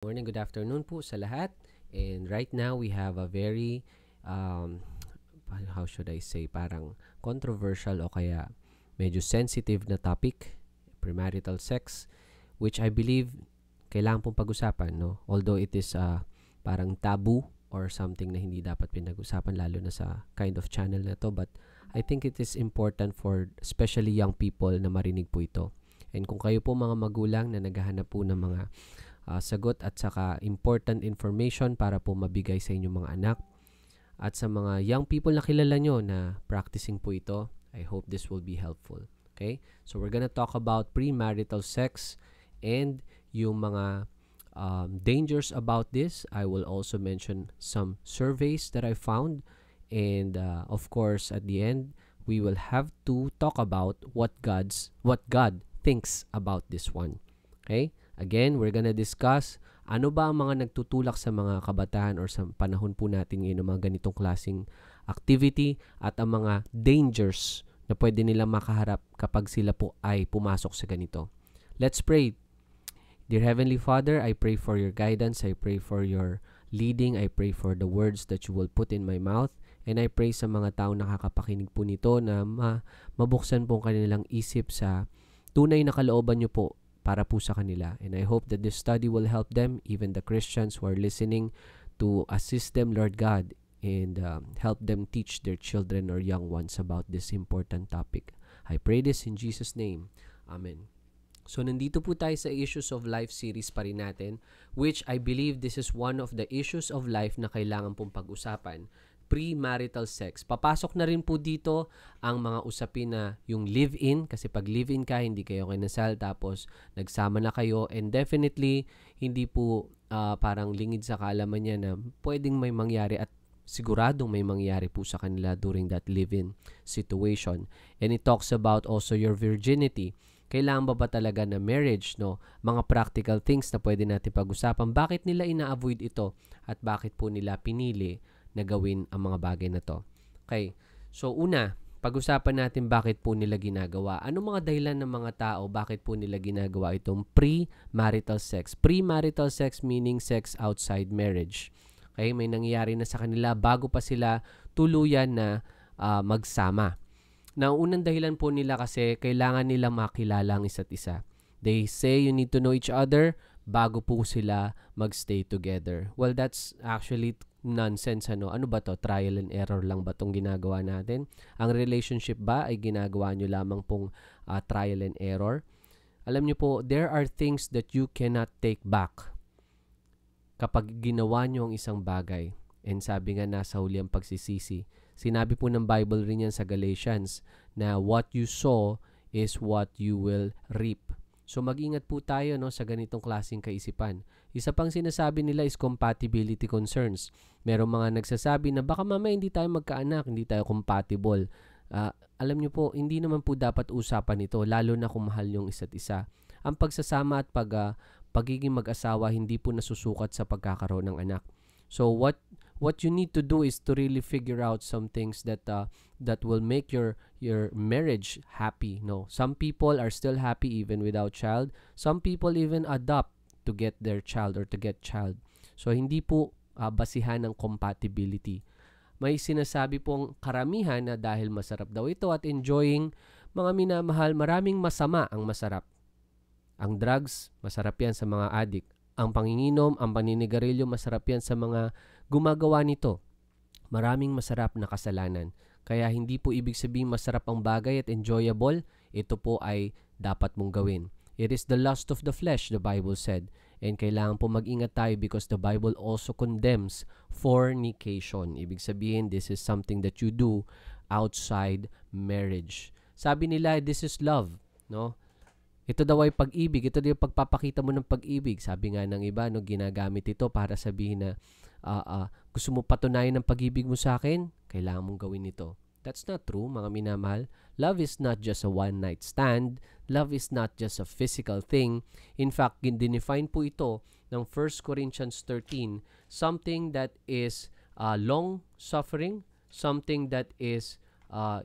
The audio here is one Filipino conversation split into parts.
Morning, good afternoon po sa lahat. And right now, we have a very, um, how should I say, parang controversial o kaya medyo sensitive na topic, premarital sex, which I believe kailangan pong pag-usapan, no? Although it is parang taboo or something na hindi dapat pinag-usapan lalo na sa kind of channel na to, but I think it is important for especially young people na marinig po ito. And kung kayo po mga magulang na naghahanap po ng mga sagot at saka important information para po mabigay sa inyong mga anak at sa mga young people na kilala nyo na practicing po ito, I hope this will be helpful. Okay? So we're gonna talk about premarital sex and yung mga dangers about this. I will also mention some surveys that I found, and of course at the end we will have to talk about what God thinks about this one. Okay? Again, we're gonna discuss ano ba ang mga nagtutulak sa mga kabataan or sa panahon po natin ngayon ng mga ganitong klaseng activity at ang mga dangers na pwede nilang makaharap kapag sila po ay pumasok sa ganito. Let's pray. Dear Heavenly Father, I pray for your guidance. I pray for your leading. I pray for the words that you will put in my mouth. And I pray sa mga tao nakakapakinig po nito na mabuksan po ang kanilang isip sa tunay na kalooban niyo po para po sa kanila. And I hope that this study will help them, even the Christians who are listening, to assist them, Lord God, and help them teach their children or young ones about this important topic. I pray this in Jesus' name. Amen. So, nandito po tayo sa Issues of Life series pa rin natin, which I believe this is one of the issues of life na kailangan pong pag-usapan. Premarital sex. Papasok na rin po dito ang mga usapin na yung live-in, kasi pag live-in ka, hindi kayo kinasal, tapos nagsama na kayo, and definitely, hindi po parang lingid sa kaalaman niya na pwedeng may mangyari at siguradong may mangyari po sa kanila during that live-in situation. And it talks about also your virginity. Kailangan ba talaga na marriage, no? Mga practical things na pwede natin pag-usapan. Bakit nila ina-avoid ito at bakit po nila pinili na gawin ang mga bagay na to? Okay. So una, pag-usapan natin bakit po nila ginagawa. Ano mga dahilan ng mga tao bakit po nila ginagawa itong premarital sex? Premarital sex meaning sex outside marriage. Okay, may nangyayari na sa kanila bago pa sila tuluyan na magsama. Na unang dahilan po nila kasi kailangan nila makilala ang isa't isa. They say you need to know each other bago po sila magstay together. Well, that's actually nonsense. Ano ba to? Trial and error lang ba tong ginagawa natin? Ang relationship ba ay ginagawa nyo lamang pong trial and error? Alam nyo po, there are things that you cannot take back kapag ginawa nyo ang isang bagay. And sabi nga nasa huli ang pagsisisi. Sinabi po ng Bible rin yan sa Galatians na what you sow is what you will reap. So mag-ingat po tayo, no, sa ganitong klaseng kaisipan. Isa pang sinasabi nila is compatibility concerns. Merong mga nagsasabi na baka mamaya hindi tayo magkaanak, hindi tayo compatible. Alam nyo po, hindi naman po dapat usapan ito, lalo na kung mahal yung isa't isa. Ang pagsasama at pagiging mag-asawa hindi po nasusukat sa pagkakaroon ng anak. So what you need to do is to really figure out some things that will make your marriage happy. No, some people are still happy even without child. Some people even adopt to get their child or to get child. So hindi po basihan ng compatibility. May sinasabi pong karamihan na dahil masarap daw ito at enjoying mga minamahal, maraming masama ang masarap. Ang drugs, masarap yan sa mga addict. Ang panginginom, ang paninigarilyo, masarap yan sa mga gumagawa nito. Maraming masarap na kasalanan. Kaya hindi po ibig sabihin masarap ang bagay at enjoyable, ito po ay dapat mong gawin. It is the lust of the flesh, the Bible said. And kailangan po mag-ingat tayo because the Bible also condemns fornication. Ibig sabihin, this is something that you do outside marriage. Sabi nila, this is love, no? Ito daw ay pag-ibig. Ito daw yung pagpapakita mo ng pag-ibig. Sabi nga ng iba, no, ginagamit ito para sabihin na gusto mo patunayan ng pag-ibig mo sa akin, kailangan mong gawin ito. That's not true, mga minamahal. Love is not just a one-night stand. Love is not just a physical thing. In fact, dinefine po ito ng 1 Corinthians 13, something that is long-suffering, something that is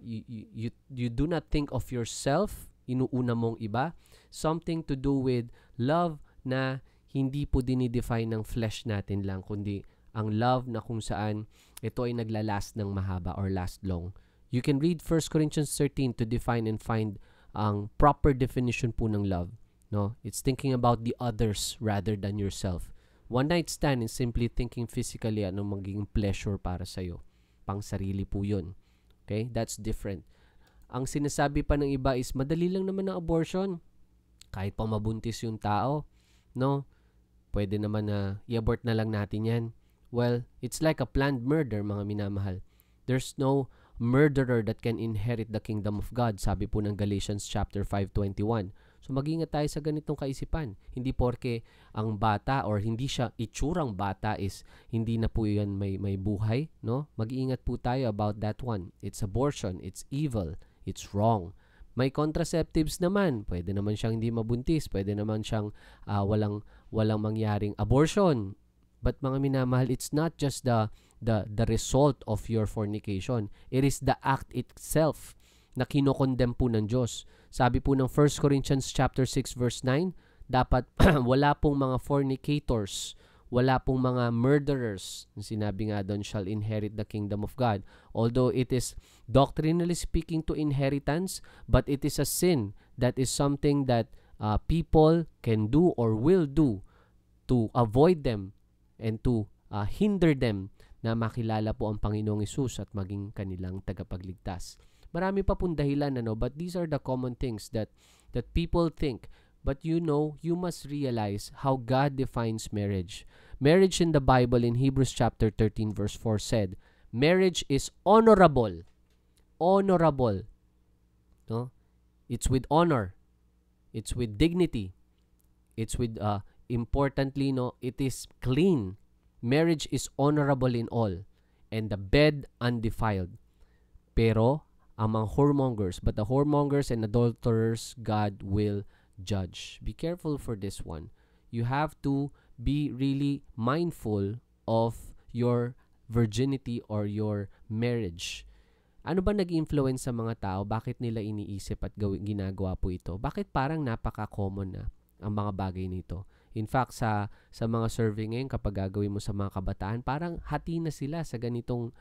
you do not think of yourself, inuuna mong iba, something to do with love na hindi po dinidefine ng flesh natin lang, kundi ang love na kung saan ito ay naglalast ng mahaba or last long. You can read 1 Corinthians 13 to define and find ang proper definition po ng love. No? It's thinking about the others rather than yourself. One night stand is simply thinking physically anong magiging pleasure para sa'yo. Pang sarili po yun. Okay? That's different. Ang sinasabi pa ng iba is madali lang naman ang abortion. Kahit pa mabuntis yung tao, no? Pwede naman na i-abort na lang natin yan. Well, it's like a planned murder, mga minamahal. There's no murderer that can inherit the kingdom of God, sabi po ng Galatians chapter 5:21. So mag-ingat tayo sa ganitong kaisipan. Hindi porke ang bata or hindi siya itsurang bata is hindi na po yan may buhay, no? Mag-ingat po tayo about that one. It's abortion, it's evil, it's wrong. May contraceptives naman. Pwede naman siyang hindi mabuntis. Pwede naman siyang walang mangyaring abortion. But mga minamahal, it's not just the result of your fornication. It is the act itself na kinokondem po ng Diyos. Sabi po ng 1 Corinthians chapter 6 verse 9, dapat wala pong mga fornicators, wala pong mga murderers. Sinabi nga doon, shall inherit the kingdom of God. Although it is doctrinally speaking to inheritance, but it is a sin that is something that people can do or will do to avoid them and to hinder them na makilala po ang Panginoong Hesus at maging kanilang tagapagligtas. Marami pa pong dahilan, but these are the common things that people think. But you must realize how God defines marriage. Marriage in the Bible in Hebrews chapter 13 verse 4 said, marriage is honorable. Honorable. No? It's with honor. It's with dignity. It's with, importantly, it is clean. Marriage is honorable in all, and the bed undefiled. Pero, ang mga whoremongers, but the whoremongers and adulterers, God will judge. Be careful for this one. You have to be really mindful of your virginity or your marriage. Ano ba nag-influence sa mga tao? Bakit nila iniisip at ginagawa po ito? Bakit parang napaka-common na ang mga bagay nito? In fact, sa mga survey ngayon, kapag gagawin mo sa mga kabataan, parang hati na sila sa ganitong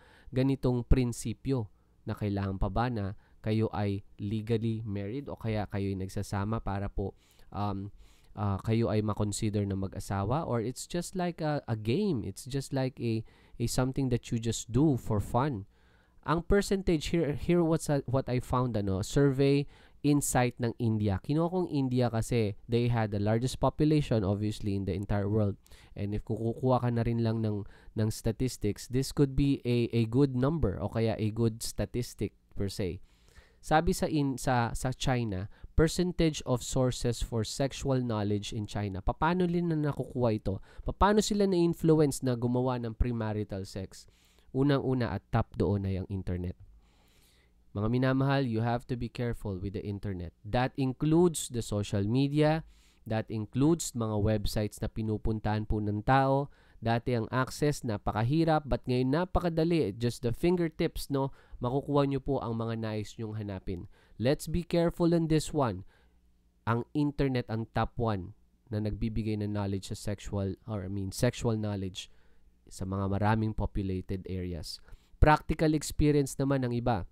prinsipyo na kailangan pa ba na kayo ay legally married o kaya kayo ay nagsasama para po kayo ay makonsider na mag-asawa, or it's just like a game. It's just like a something that you just do for fun. Ang percentage here what I found survey insight ng India. Kinuha kong India kasi they had the largest population obviously in the entire world. And if kukuha ka na rin lang ng statistics, this could be a good number o kaya a good statistic per se. Sabi sa China, percentage of sources for sexual knowledge in China. Paano nila nakukuha ito? Paano sila na-influence na gumawa ng premarital sex? Unang-una at top doon ay ang internet. Mga minamahal, you have to be careful with the internet. That includes the social media, that includes mga websites na pinupuntahan po ng tao. Dati ang access napakahirap, but ngayon napakadali. Just the fingertips, makukuha nyo po ang mga nais nyong hanapin. Let's be careful on this one. Ang internet ang top one na nagbibigay ng knowledge sa sexual knowledge sa mga maraming populated areas. Practical experience naman ng iba.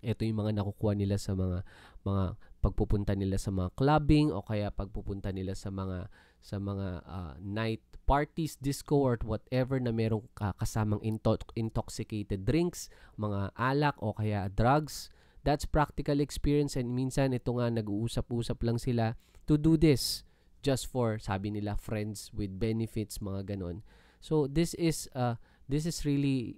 Ito yung mga nakukuha nila sa mga pagpupunta nila sa mga clubbing o kaya pagpupunta nila sa mga night parties, disco or whatever na merong kasamang intoxicated drinks, mga alak o kaya drugs. That's practical experience, and minsan ito nga nag-uusap-usap lang sila to do this just for, sabi nila, friends with benefits, mga ganon. So this is really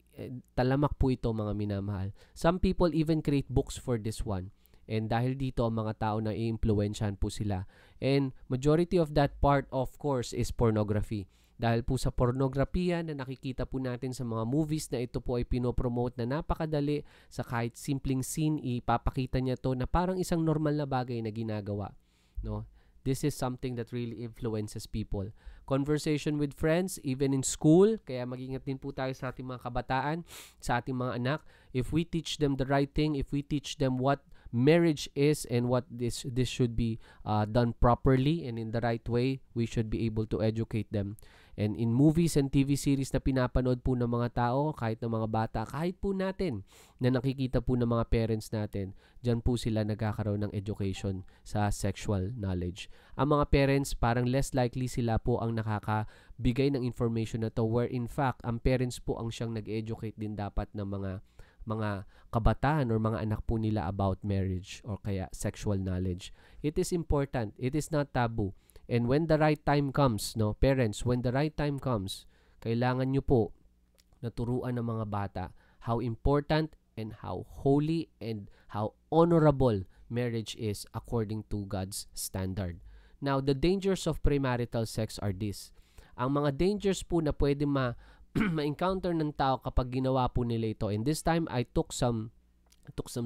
talamak po ito, mga minamahal. Some people even create books for this one. And dahil dito, ang mga tao na i-influensyahan po sila. And majority of that part, of course, is pornography. Dahil po sa pornografiya na nakikita po natin sa mga movies na ito po ay pinopromote na napakadali, sa kahit simpleng scene, ipapakita niya to na parang isang normal na bagay na ginagawa. No? This is something that really influences people. Conversation with friends, even in school, kaya mag-ingat din po tayo sa ating mga kabataan, sa ating mga anak. If we teach them the right thing, if we teach them what marriage is and what this should be done properly and in the right way. We should be able to educate them. And in movies and TV series na pinapanood po ng mga tao, kahit ng mga bata, kahit po natin na nakikita po ng mga parents natin, dyan po sila nagkakaroon ng education sa sexual knowledge. Ang mga parents, parang less likely sila po ang nakakabigay ng information na to, where in fact, ang parents po ang siyang nag-educate din dapat ng mga kabataan or mga anak po nila about marriage or kaya sexual knowledge. It is important. It is not taboo. And when the right time comes, no, parents, when the right time comes, kailangan nyo po naturuan ng mga bata how important and how holy and how honorable marriage is according to God's standard. Now, the dangers of premarital sex are this. Ang mga dangers po na pwede ma-encounter ng tao kapag ginawa po nila ito. And this time, I took some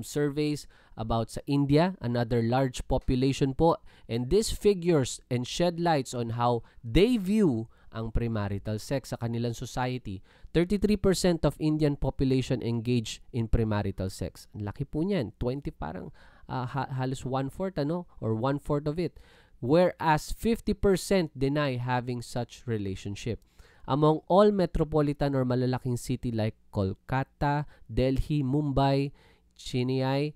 surveys about sa India, another large population po, and these figures and shed lights on how they view ang premarital sex sa kanilang society. 33% of Indian population engage in premarital sex. Ang laki po niyan, 20 parang halos 1/4 or 1/4 of it. Whereas 50% deny having such relationship. Among all metropolitan or malalaking city like Kolkata, Delhi, Mumbai, Chennai.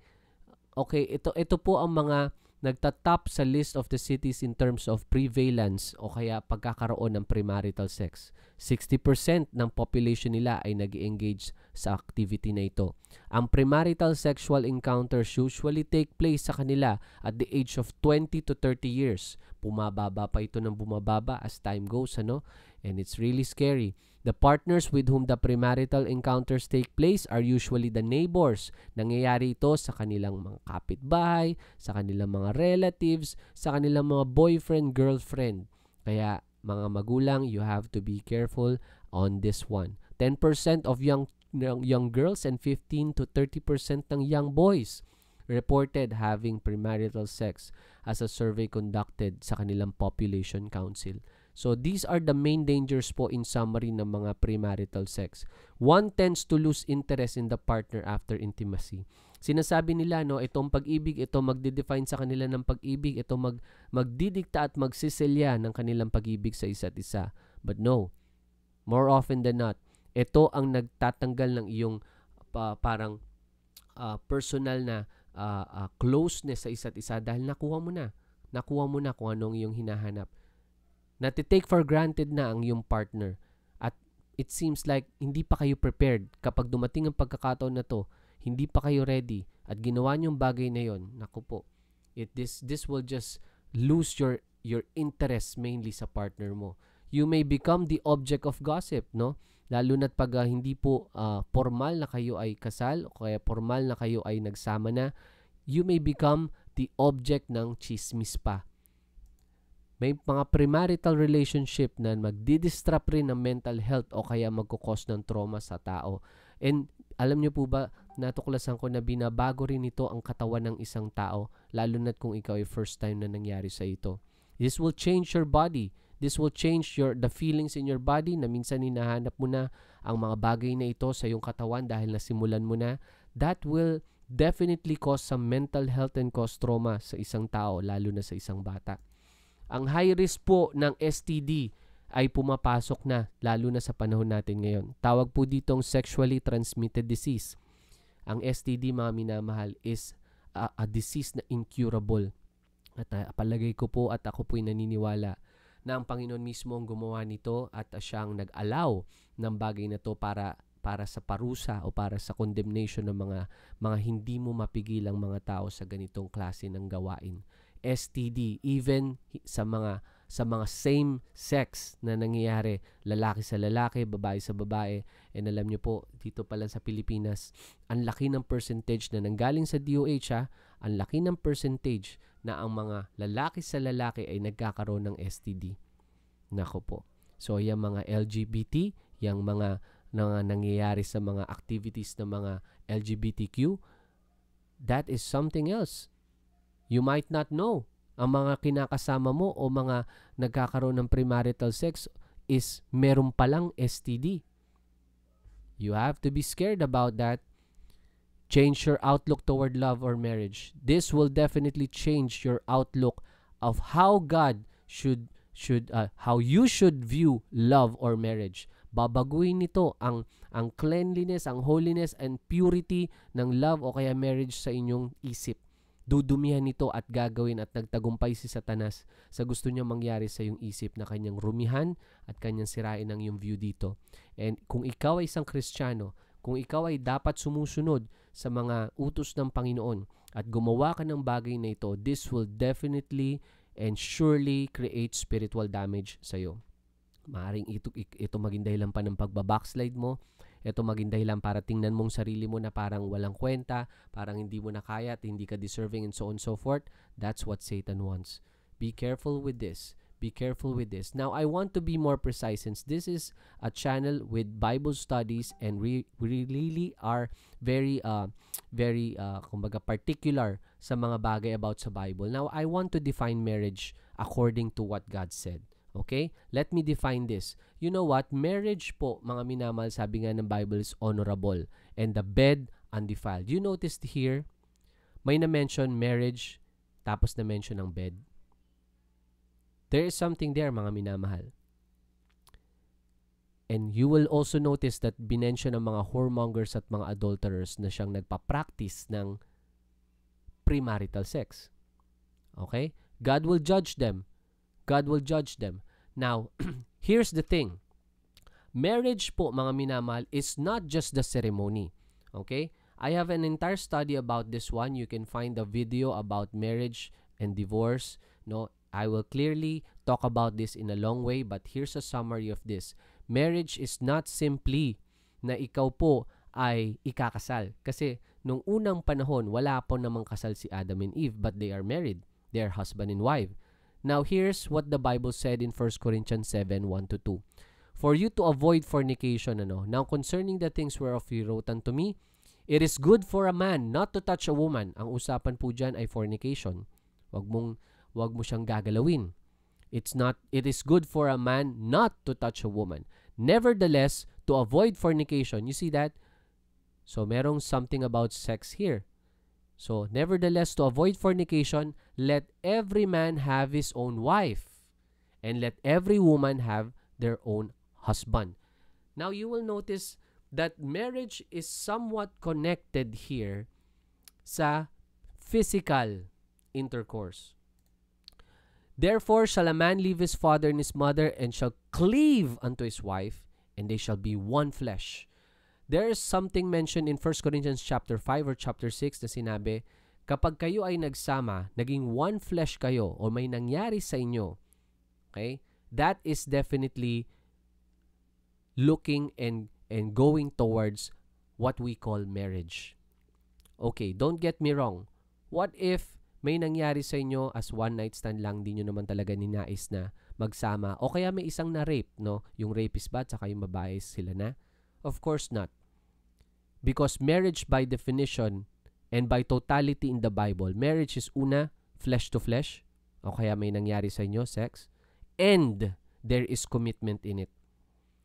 Okay, ito po ang mga nagtatop sa list of the cities in terms of prevalence o kaya pagkakaroon ng premarital sex. 60% ng population nila ay nag-engage sa activity na ito. Ang premarital sexual encounters usually take place sa kanila at the age of 20 to 30 years. Bumababa pa ito ng bumababa as time goes, and it's really scary. The partners with whom the premarital encounters take place are usually the neighbors. Nangyayari ito sa kanilang mga kapitbahay, sa kanilang mga relatives, sa kanilang mga boyfriend, girlfriend. Kaya mga magulang, you have to be careful on this one. 10% of young girls and 15 to 30% ng young boys reported having premarital sex as a survey conducted sa kanilang population council. So these are the main dangers po in summary ng mga premarital sex. One tends to lose interest in the partner after intimacy. Sinasabi nila, itong pag-ibig, ito magde-define sa kanila ng pag-ibig, ito magdidikta at magsiselya ng kanilang pag-ibig sa isa't isa. But no, more often than not, ito ang nagtatanggal ng iyong parang personal na closeness sa isa't isa dahil nakuha mo na kung anong iyong hinahanap. Natitake for granted na ang iyong partner at it seems like hindi pa kayo prepared kapag dumating ang pagkakataon na to, hindi pa kayo ready at ginawa niyong bagay na yon. Naku po, this will just lose your interest mainly sa partner mo. You may become the object of gossip, lalo na't pag hindi po formal na kayo ay kasal o kaya formal na kayo ay nagsama na, you may become the object ng chismis pa. May mga premarital relationship na magdi-disrupt rin ng mental health o kaya magkukos ng trauma sa tao. And alam niyo po ba, natuklasan ko na binabago rin ito ang katawan ng isang tao, lalo na't kung ikaw ay first time na nangyari sa ito. This will change your body. This will change the feelings in your body na minsan hinahanap mo na ang mga bagay na ito sa iyong katawan dahil nasimulan mo na. That will definitely cause some mental health and cause trauma sa isang tao, lalo na sa isang bata. Ang high risk po ng STD ay pumapasok na, lalo na sa panahon natin ngayon. Tawag po ditong sexually transmitted disease. Ang STD, mga minamahal, is a disease na incurable. At palagay ko po at ako po'y naniniwala na ang Panginoon mismo ang gumawa nito at siyang nag-allow ng bagay na to para sa parusa o para sa condemnation ng mga hindi mo mapigilang mga tao sa ganitong klase ng gawain. STD, even sa mga same sex na nangyayari, lalaki sa lalaki, babae sa babae. And alam nyo po, dito pa lang sa Pilipinas, ang laki ng percentage na nanggaling sa DOH, ang laki ng percentage na ang mga lalaki sa lalaki ay nagkakaroon ng STD. Nako po. So, yung mga LGBT, yung mga nangyayari sa mga activities ng mga LGBTQ, that is something else. You might not know. Ang mga kinakasama mo o mga nagkakaroon ng premarital sex is meron palang STD. You have to be scared about that. Change your outlook toward love or marriage. This will definitely change your outlook of how God how you should view love or marriage. Babaguhin nito ang cleanliness, ang holiness and purity ng love o kaya marriage sa inyong isip. Dudumihan nito at gagawin at nagtagumpay si Satanas sa gusto niya mangyari sa iyong isip na kanyang rumihan at kanyang sirain ang iyong view dito. And kung ikaw ay isang Kristiyano, kung ikaw ay dapat sumusunod sa mga utos ng Panginoon at gumawa ka ng bagay na ito, this will definitely and surely create spiritual damage sa iyo. Maaring ito maging dahilan pa ng pagbabackslide mo. Ito maging dahilan para tingnan mong sarili mo na parang walang kwenta, parang hindi mo na kaya at hindi ka deserving and so on and so forth. That's what Satan wants. Be careful with this. Be careful with this. Now, I want to be more precise since this is a channel with Bible studies and we really are very kumbaga particular sa mga bagay about sa Bible. Now, I want to define marriage according to what God said. Okay? Let me define this. You know what? Marriage po, mga minamahal, sabi nga ng Bible is honorable and the bed undefiled. You noticed here, may na-mention marriage tapos na-mention ang bed. There is something there, mga minamahal. And you will also notice that binention ng mga whoremongers at mga adulterers na siyang nagpa-practice ng premarital sex. Okay? God will judge them. God will judge them. Now, here's the thing. Marriage po, mga minamahal, is not just the ceremony. Okay? I have an entire study about this one. You can find a video about marriage and divorce. No, I will clearly talk about this in a long way, but here's a summary of this. Marriage is not simply na ikaw po ay ikakasal. Kasi nung unang panahon, wala po namang kasal si Adam and Eve, but they are married. They are husband and wife. Now, here's what the Bible said in 1 Corinthians 7:1-2. For you to avoid fornication, Now, concerning the things whereof he wrote unto me, it is good for a man not to touch a woman. Ang usapan po dyan ay fornication. Wag mo siyang gagalawin. It is good for a man not to touch a woman. Nevertheless, to avoid fornication. You see that? So, merong something about sex here. So, nevertheless, to avoid fornication, let every man have his own wife, and let every woman have their own husband. Now, you will notice that marriage is somewhat connected here sa physical intercourse. Therefore shall a man leave his father and his mother, and shall cleave unto his wife, and they shall be one flesh. There is something mentioned in 1 Corinthians chapter 5 or chapter 6 na sinabi, kapag kayo ay nagsama, naging one flesh kayo o may nangyari sa inyo, okay? That is definitely looking and going towards what we call marriage. Okay, don't get me wrong. What if may nangyari sa inyo as one night stand lang, di nyo naman talaga ninais na magsama, o kaya may isang na-rape, no? Yung rapist ba, tsaka yung babae sila na? Of course not. Because marriage by definition and by totality in the Bible, marriage is una, flesh to flesh, o kaya may nangyari sa inyo, sex, and there is commitment in it.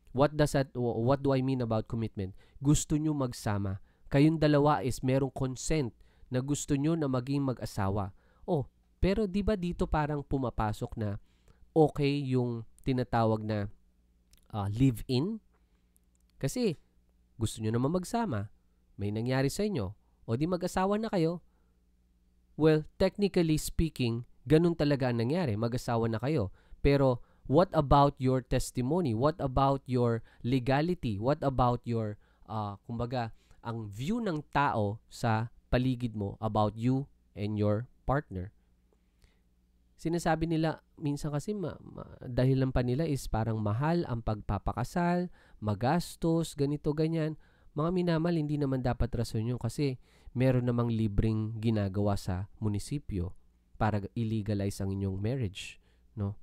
What do I mean about commitment? Gusto nyo magsama. Kayong dalawa is merong consent na gusto nyo na maging mag-asawa. Oh, pero di ba dito parang pumapasok na okay yung tinatawag na live-in? Kasi gusto nyo naman magsama, may nangyari sa inyo, o di mag-asawa na kayo. Well, technically speaking, ganun talaga ang nangyari, mag-asawa na kayo. Pero what about your testimony? What about your legality? What about your, kumbaga, ang view ng tao sa paligid mo about you and your partner? Sinasabi nila, minsan kasi dahilan pa nila is parang mahal ang pagpapakasal, magastos, ganito, ganyan. Mga minamal, hindi naman dapat rason yun kasi meron namang libreng ginagawa sa munisipyo para illegalize ang inyong marriage. No?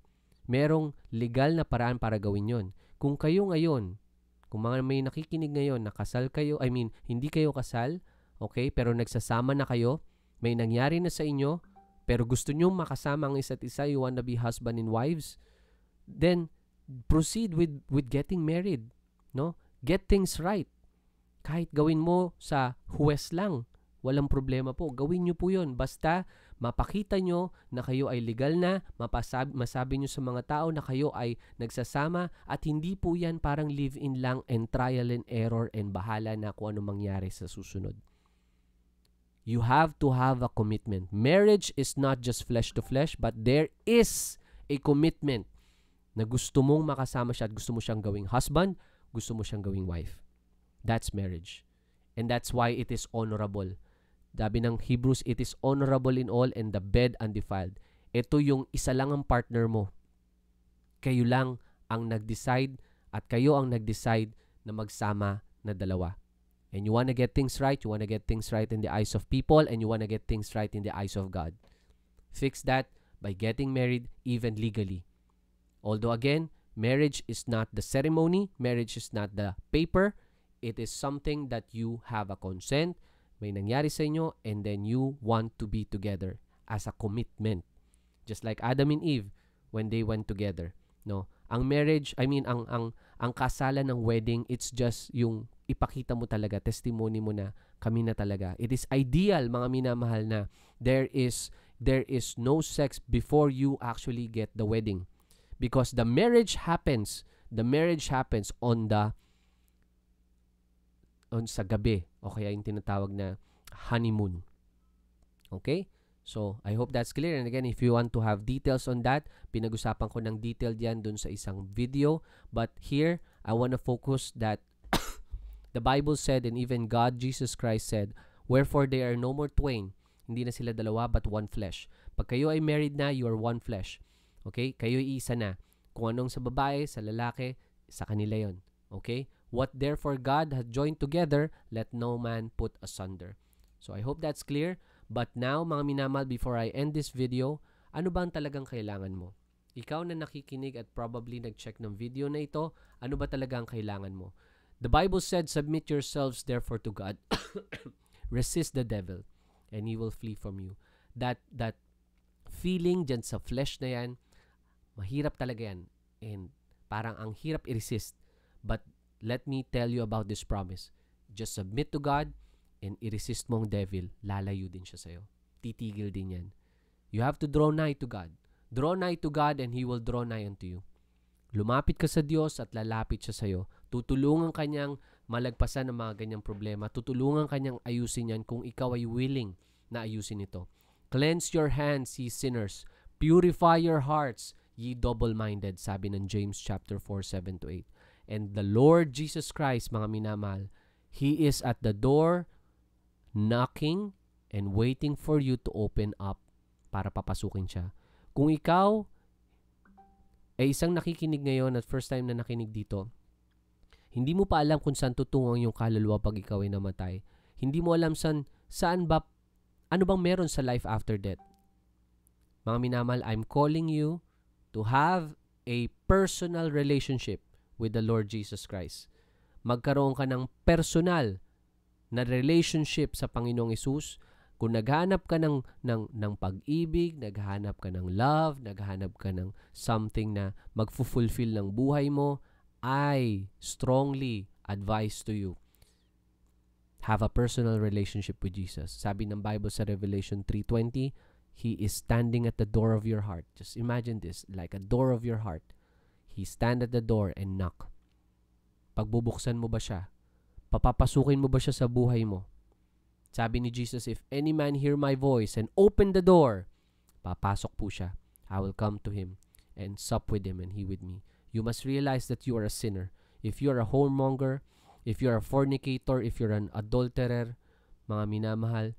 Merong legal na paraan para gawin yon. Kung kayo ngayon, kung mga may nakikinig ngayon, nakasal kayo, hindi kayo kasal, okay, pero nagsasama na kayo, may nangyari na sa inyo, pero gusto nyo makasama ang isa't isa, you wanna be husband and wives, then proceed with getting married. No? Get things right. Kahit gawin mo sa huwes lang, walang problema po. Gawin nyo po yun. Basta mapakita nyo na kayo ay legal na, masabi nyo sa mga tao na kayo ay nagsasama at hindi po yan parang live-in lang and trial and error and bahala na kung ano mangyari sa susunod. You have to have a commitment. Marriage is not just flesh to flesh, but there is a commitment na gusto mong makasama siya at gusto mo siyang gawing husband, gusto mo siyang gawing wife. That's marriage. And that's why it is honorable. Sabi ng Hebrews, it is honorable in all and the bed undefiled. Ito yung isa lang ang partner mo. Kayo lang ang nag-decide at kayo ang nag-decide na magsama na dalawa. And you want to get things right, you want to get things right in the eyes of people, and you want to get things right in the eyes of God. Fix that by getting married even legally. Although again, marriage is not the ceremony, marriage is not the paper, it is something that you have a consent, may nangyari sa inyo, and then you want to be together as a commitment. Just like Adam and Eve when they went together. No, ang marriage, ang kasalan ng wedding, it's just yung ipakita mo talaga, testimony mo na kami na talaga. It is ideal, mga minamahal, na there is no sex before you actually get the wedding. Because the marriage happens on sa gabi, o kaya yung tinatawag na honeymoon. Okay? So, I hope that's clear. And again, if you want to have details on that, pinag-usapan ko ng detail yan dun sa isang video. But here, I want to focus that the Bible said, and even God, Jesus Christ said, wherefore they are no more twain. Hindi na sila dalawa, but one flesh. Pag kayo ay married na, you are one flesh. Okay? Kayo ay isa na. Kung anong sa babae, sa lalaki, sa kanila yon. Okay? What therefore God hath joined together, let no man put asunder. So I hope that's clear. But now, mga minamahal, before I end this video, ano ba ang talagang kailangan mo? Ikaw na nakikinig at probably nag-check ng video na ito, ano ba talaga ang kailangan mo? The Bible said, submit yourselves therefore to God. Resist the devil, and he will flee from you. That feeling dyan sa flesh na yan, mahirap talaga yan. And parang ang hirap i-resist. But let me tell you about this promise. Just submit to God, and i-resist mo ang devil, lalayo din siya sa'yo. Titigil din yan. You have to draw nigh to God. Draw nigh to God and He will draw nigh unto you. Lumapit ka sa Diyos at lalapit siya sa'yo. Tutulungan kanyang malagpasan ng mga ganyang problema. Tutulungan kanyang ayusin yan kung ikaw ay willing na ayusin ito. Cleanse your hands, ye sinners. Purify your hearts, ye double-minded. Sabi ng James chapter 4, 7-8. And the Lord Jesus Christ, mga minamahal, He is at the door knocking and waiting for you to open up para papasukin siya. Kung ikaw ay isang nakikinig ngayon at first time na nakinig dito, hindi mo pa alam kung saan tutungo ang iyong kaluluwa pag ikaw ay namatay. Hindi mo alam saan ba, ano bang meron sa life after death. Mga minamahal, I'm calling you to have a personal relationship with the Lord Jesus Christ. Magkaroon ka ng personal na relationship sa Panginoong Hesus. Kung naghahanap ka ng pag-ibig, naghahanap ka ng love, naghahanap ka ng something na magfulfill ng buhay mo, I strongly advise to you, have a personal relationship with Jesus. Sabi ng Bible sa Revelation 3:20, He is standing at the door of your heart. Just imagine this, like a door of your heart. He stand at the door and knock. Pagbubuksan mo ba siya? Papapasukin mo ba siya sa buhay mo? Sabi ni Jesus, if any man hear my voice and open the door, papasok po siya. I will come to him and sup with him and he with me. You must realize that you are a sinner. If you are a whoremonger, if you are a fornicator, if you're an adulterer, mga minamahal,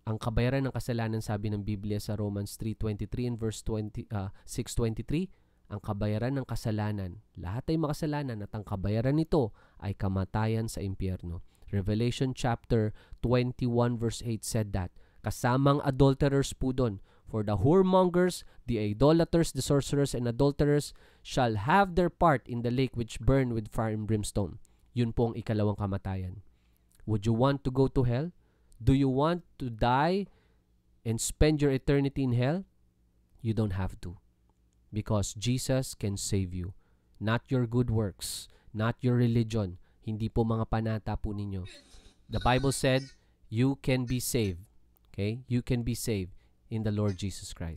ang kabayaran ng kasalanan, sabi ng Biblia sa Romans 3:23 and verse 6:23, ang kabayaran ng kasalanan, lahat ay makasalanan at ang kabayaran nito ay kamatayan sa impyerno. Revelation chapter 21 verse 8 said that. Kasamang adulterers po doon. For the whoremongers, the idolaters, the sorcerers, and adulterers shall have their part in the lake which burn with fire and brimstone. Yun po ang ikalawang kamatayan. Would you want to go to hell? Do you want to die and spend your eternity in hell? You don't have to. Because Jesus can save you. Not your good works, not your religion. Hindi po mga panata po ninyo. The Bible said, you can be saved. Okay? You can be saved in the Lord Jesus Christ.